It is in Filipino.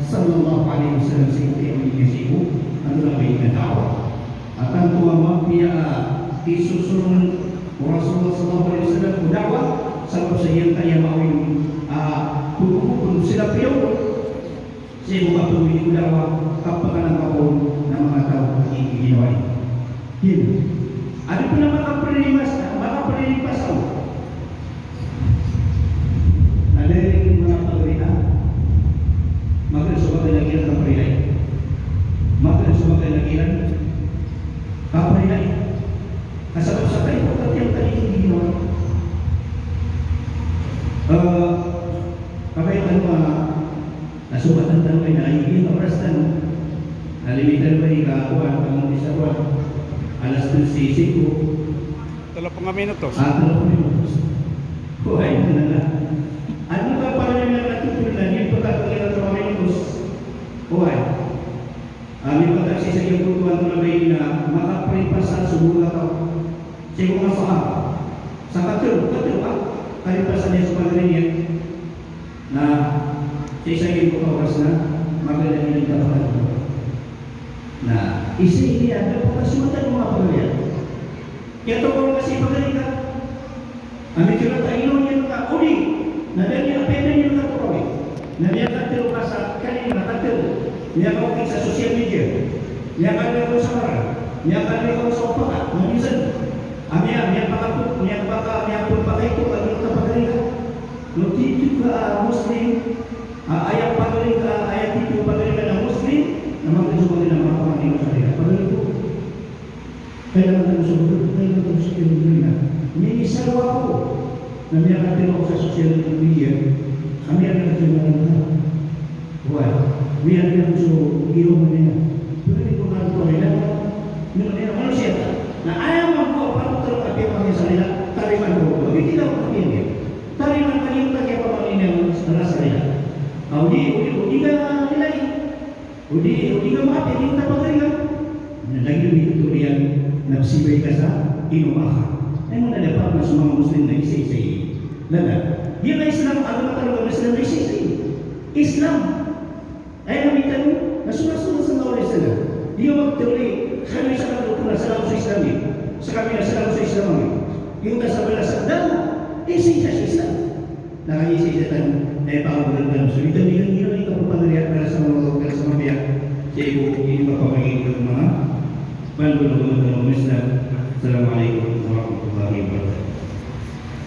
sallallahu alaihi wasallam sa ibu adalah baik dakwah. Akan tua mafia isusun Rasulullah sallallahu alaihi wasallam dakwah sebab saya tanya mawin hukum sila piyo saya buka pemilih dakwah kapakanan kapon na mga tao ginawa yun. Ano po na makapalilipas ako? Nadaling mga pagkakita magkano sa pagkakagilan ng parilay? Magkano sa pagkakagilan kaparilay? Kasabot sa kayo at yung taling ginawa kapaitan mo nasubatan tanong ay naigin oras tanong nalimitan pa ikakuan pang isa kuan alas 13 ko 30 minutos. 30 minutos buhay na na ano ka pala na natutunan yung pagkakagilan ng mga minutos buhay may pagkaksi sa iyong kutuan na may na makapripasan sumulat ako sa iyong mga sahab sa katil kalipasan niya sa pagkakagilan na sa isang iyong oras na magaling yung kapalan na isi ini ada pagkasimatan mga pagkakagilan kaya ito kung kasi pagkakagilan ka kami kira tayo niya ka uli na dahil yung apenda niya ka turawin na niya katil ka sa kanina katil niya ka sa social media niya ka rin sa marang niya ka rin sa upakat na minsan niya pakapot niya pun pakai itu kalau kita pakai lo itu ke muslim ayat pakai ayat itu pakai ke muslim nama itu sebagai nama apa yang saya pakai itu kaya naman sa dunia ini sarwa ko na niya natin ako sa social media kami ang nagsimula buhay niya natin sa iyo mo niya pero ito nga ito nila ano siya na ayaw mo ko paano ito ang mga salila tariman ko hindi lang ako niya tariman kayo kaya pamangin ang salila udi ka nilay udi ka maapin yung tapagaringan nalagyan yung tutorial nagsibay ka sa inumaha ay mga nadapat na sa mga Muslim na isa-isa lala yun na Islam ano na talaga na sila na isa-isa Islam ay namitan na sumasunod sa mga sila yung magteori kami sa kanto na sa sa Islam sa kami na sa sa Islam yung kasabala sa dama isa-isa sa Islam nakayisa-isa tayo na ipakagulan tayo so ito nilang ito kapapagariat para sa mga biyak sa ibu mapapagiging ng mga Assalamualaikum warahmatullahi wabarakatuh.